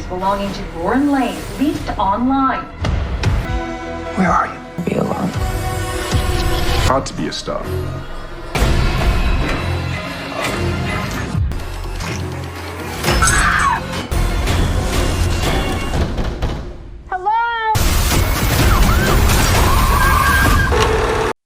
belonging to Lauren Lane leaked online. Where are you? Be alone. Proud to be a star.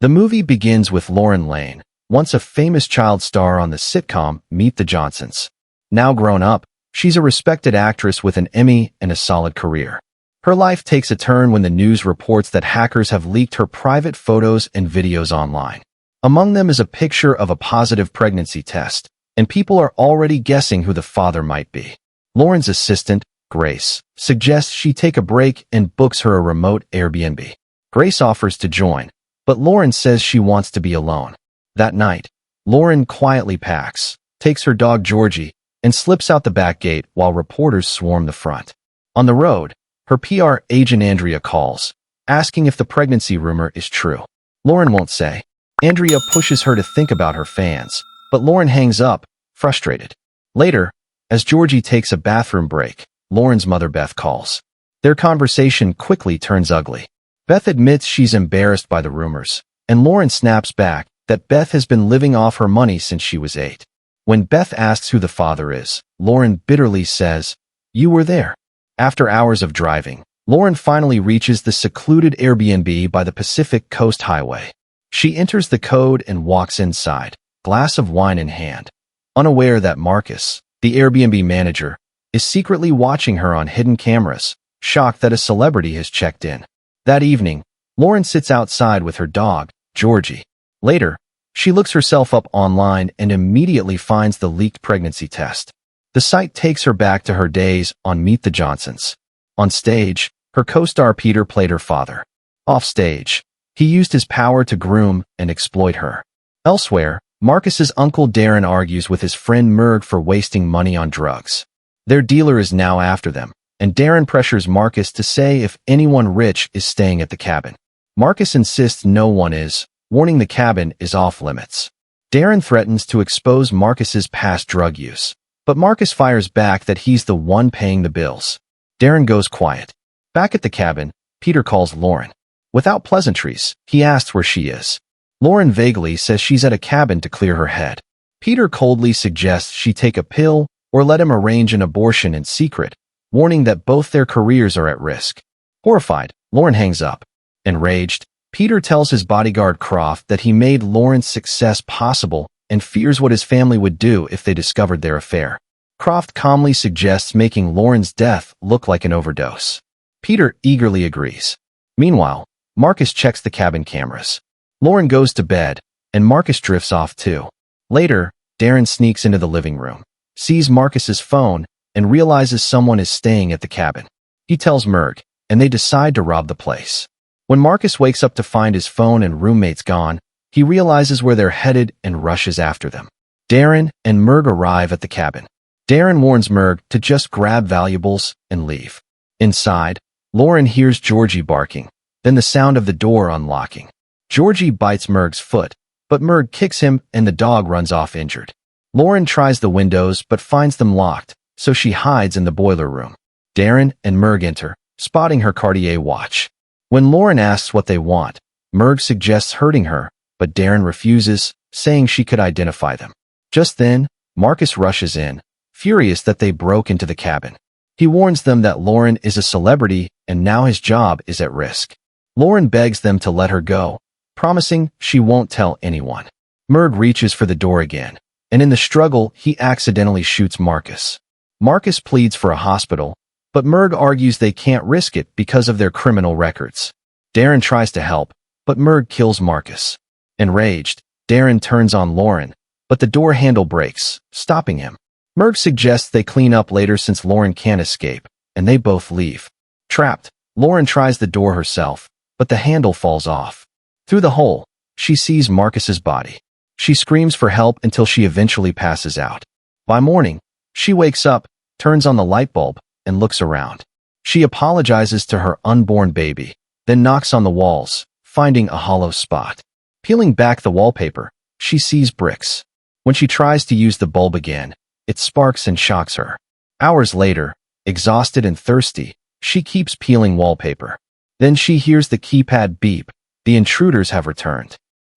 The movie begins with Lauren Lane, once a famous child star on the sitcom Meet the Johnsons. Now grown up, she's a respected actress with an Emmy and a solid career. Her life takes a turn when the news reports that hackers have leaked her private photos and videos online. Among them is a picture of a positive pregnancy test, and people are already guessing who the father might be. Lauren's assistant, Grace, suggests she take a break and books her a remote Airbnb. Grace offers to join, but Lauren says she wants to be alone. That night, Lauren quietly packs, takes her dog Georgie, and slips out the back gate while reporters swarm the front. On the road, her PR agent Andrea calls, asking if the pregnancy rumor is true. Lauren won't say. Andrea pushes her to think about her fans, but Lauren hangs up, frustrated. Later, as Georgie takes a bathroom break, Lauren's mother Beth calls. Their conversation quickly turns ugly. Beth admits she's embarrassed by the rumors, and Lauren snaps back that Beth has been living off her money since she was 8. When Beth asks who the father is, Lauren bitterly says, "You were there." After hours of driving, Lauren finally reaches the secluded Airbnb by the Pacific Coast Highway. She enters the code and walks inside, glass of wine in hand, unaware that Marcus, the Airbnb manager, is secretly watching her on hidden cameras, shocked that a celebrity has checked in. That evening, Lauren sits outside with her dog, Georgie. Later, she looks herself up online and immediately finds the leaked pregnancy test. The site takes her back to her days on Meet the Johnsons. On stage, her co-star Peter played her father. Off stage, he used his power to groom and exploit her. Elsewhere, Marcus's uncle Darren argues with his friend Merg for wasting money on drugs. Their dealer is now after them, and Darren pressures Marcus to say if anyone rich is staying at the cabin. Marcus insists no one is, warning the cabin is off limits. Darren threatens to expose Marcus's past drug use, but Marcus fires back that he's the one paying the bills. Darren goes quiet. Back at the cabin, Peter calls Lauren. Without pleasantries, he asks where she is. Lauren vaguely says she's at a cabin to clear her head. Peter coldly suggests she take a pill or let him arrange an abortion in secret, warning that both their careers are at risk. Horrified, Lauren hangs up. Enraged, Peter tells his bodyguard Croft that he made Lauren's success possible and fears what his family would do if they discovered their affair. Croft calmly suggests making Lauren's death look like an overdose. Peter eagerly agrees. Meanwhile, Marcus checks the cabin cameras. Lauren goes to bed, and Marcus drifts off too. Later, Darren sneaks into the living room, sees Marcus's phone, and realizes someone is staying at the cabin. He tells Merg, and they decide to rob the place. When Marcus wakes up to find his phone and roommates gone, he realizes where they're headed and rushes after them. Darren and Merg arrive at the cabin. Darren warns Merg to just grab valuables and leave. Inside, Lauren hears Georgie barking, then the sound of the door unlocking. Georgie bites Merg's foot, but Merg kicks him and the dog runs off injured. Lauren tries the windows but finds them locked, so she hides in the boiler room. Darren and Merg enter, spotting her Cartier watch. When Lauren asks what they want, Merg suggests hurting her, but Darren refuses, saying she could identify them. Just then, Marcus rushes in, furious that they broke into the cabin. He warns them that Lauren is a celebrity and now his job is at risk. Lauren begs them to let her go, promising she won't tell anyone. Merg reaches for the door again, and in the struggle, he accidentally shoots Marcus. Marcus pleads for a hospital, but Merg argues they can't risk it because of their criminal records. Darren tries to help, but Merg kills Marcus. Enraged, Darren turns on Lauren, but the door handle breaks, stopping him. Merg suggests they clean up later since Lauren can't escape, and they both leave. Trapped, Lauren tries the door herself, but the handle falls off. Through the hole, she sees Marcus's body. She screams for help until she eventually passes out. By morning, she wakes up, turns on the light bulb, and looks around. She apologizes to her unborn baby, then knocks on the walls, finding a hollow spot. Peeling back the wallpaper, she sees bricks. When she tries to use the bulb again, it sparks and shocks her. Hours later, Exhausted and thirsty, she keeps peeling wallpaper. Then she hears the keypad beep. The intruders have returned.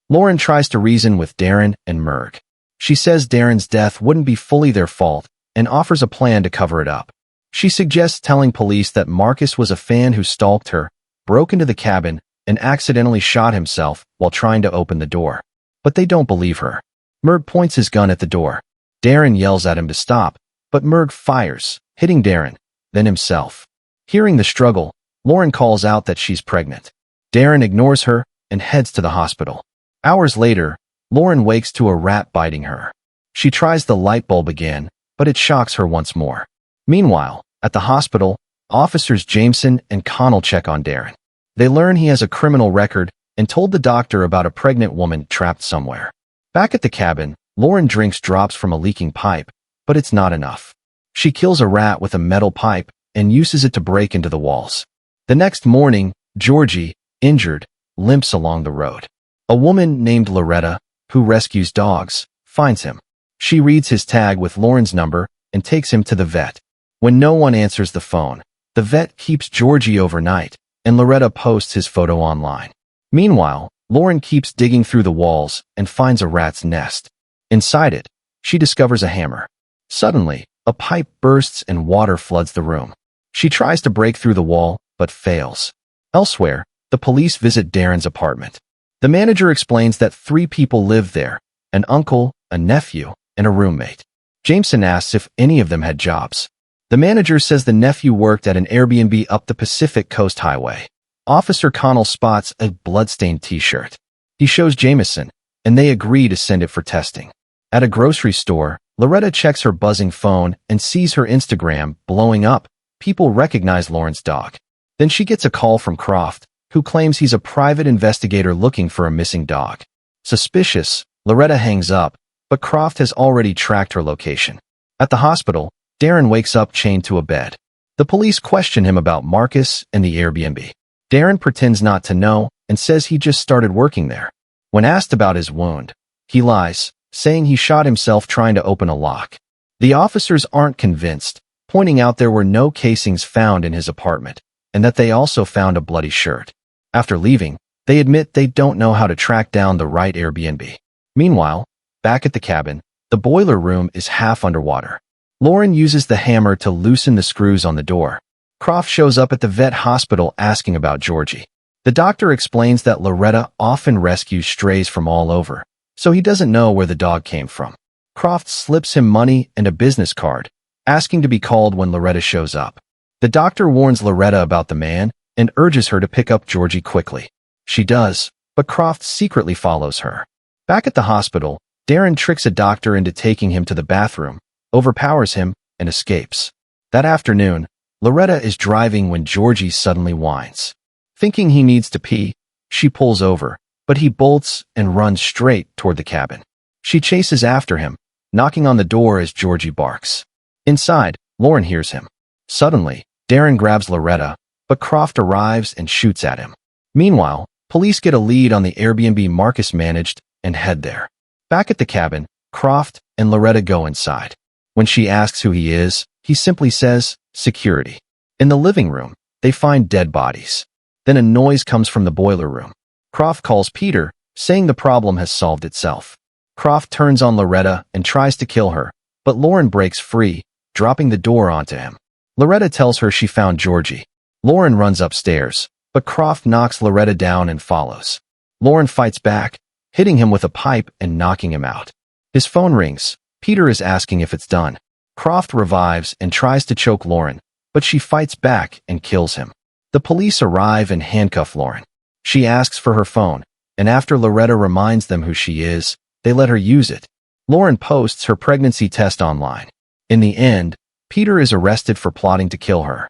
Lauren tries to reason with Darren and Merg. She says Darren's death wouldn't be fully their fault and offers a plan to cover it up. She suggests telling police that Marcus was a fan who stalked her, broke into the cabin, and accidentally shot himself while trying to open the door. But they don't believe her. Merg points his gun at the door. Darren yells at him to stop, but Merg fires, hitting Darren, then himself. Hearing the struggle, Lauren calls out that she's pregnant. Darren ignores her and heads to the hospital. Hours later, Lauren wakes to a rat biting her. She tries the light bulb again, but it shocks her once more. Meanwhile, at the hospital, officers Jameson and Connell check on Darren. They learn he has a criminal record and told the doctor about a pregnant woman trapped somewhere. Back at the cabin, Lauren drinks drops from a leaking pipe, but it's not enough. She kills a rat with a metal pipe and uses it to break into the walls. The next morning, Georgie, injured, limps along the road. A woman named Loretta, who rescues dogs, finds him. She reads his tag with Lauren's number and takes him to the vet. When no one answers the phone, the vet keeps Georgie overnight, and Loretta posts his photo online. Meanwhile, Lauren keeps digging through the walls and finds a rat's nest. Inside it, she discovers a hammer. Suddenly, a pipe bursts and water floods the room. She tries to break through the wall, but fails. Elsewhere, the police visit Darren's apartment. The manager explains that 3 people live there, an uncle, a nephew, and a roommate. Jameson asks if any of them had jobs. The manager says the nephew worked at an Airbnb up the Pacific Coast Highway. Officer Connell spots a bloodstained t-shirt. He shows Jameson, and they agree to send it for testing. At a grocery store, Loretta checks her buzzing phone and sees her Instagram blowing up. People recognize Lauren's dog. Then she gets a call from Croft, who claims he's a private investigator looking for a missing dog. Suspicious, Loretta hangs up, but Croft has already tracked her location. At the hospital, Darren wakes up chained to a bed. The police question him about Marcus and the Airbnb. Darren pretends not to know and says he just started working there. When asked about his wound, he lies, saying he shot himself trying to open a lock. The officers aren't convinced, pointing out there were no casings found in his apartment, and that they also found a bloody shirt. After leaving, they admit they don't know how to track down the right Airbnb. Meanwhile, back at the cabin, the boiler room is half underwater. Lauren uses the hammer to loosen the screws on the door. Croft shows up at the vet hospital asking about Georgie. The doctor explains that Loretta often rescues strays from all over, so he doesn't know where the dog came from. Croft slips him money and a business card, asking to be called when Loretta shows up. The doctor warns Loretta about the man and urges her to pick up Georgie quickly. She does, but Croft secretly follows her. Back at the hospital, Darren tricks a doctor into taking him to the bathroom, overpowers him, and escapes. That afternoon, Loretta is driving when Georgie suddenly whines. Thinking he needs to pee, she pulls over, but he bolts and runs straight toward the cabin. She chases after him, knocking on the door as Georgie barks. Inside, Lauren hears him. Suddenly, Darren grabs Loretta, but Croft arrives and shoots at him. Meanwhile, police get a lead on the Airbnb Marcus managed and head there. Back at the cabin, Croft and Loretta go inside. When she asks who he is, he simply says, "Security." In the living room, they find dead bodies. Then a noise comes from the boiler room. Croft calls Peter, saying the problem has solved itself. Croft turns on Loretta and tries to kill her, but Lauren breaks free, dropping the door onto him. Loretta tells her she found Georgie. Lauren runs upstairs, but Croft knocks Loretta down and follows. Lauren fights back, hitting him with a pipe and knocking him out. His phone rings. Peter is asking if it's done. Croft revives and tries to choke Lauren, but she fights back and kills him. The police arrive and handcuff Lauren. She asks for her phone, and after Loretta reminds them who she is, they let her use it. Lauren posts her pregnancy test online. In the end, Peter is arrested for plotting to kill her.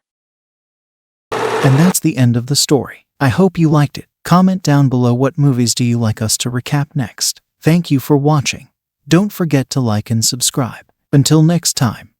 And that's the end of the story. I hope you liked it. Comment down below what movies do you like us to recap next. Thank you for watching. Don't forget to like and subscribe. Until next time.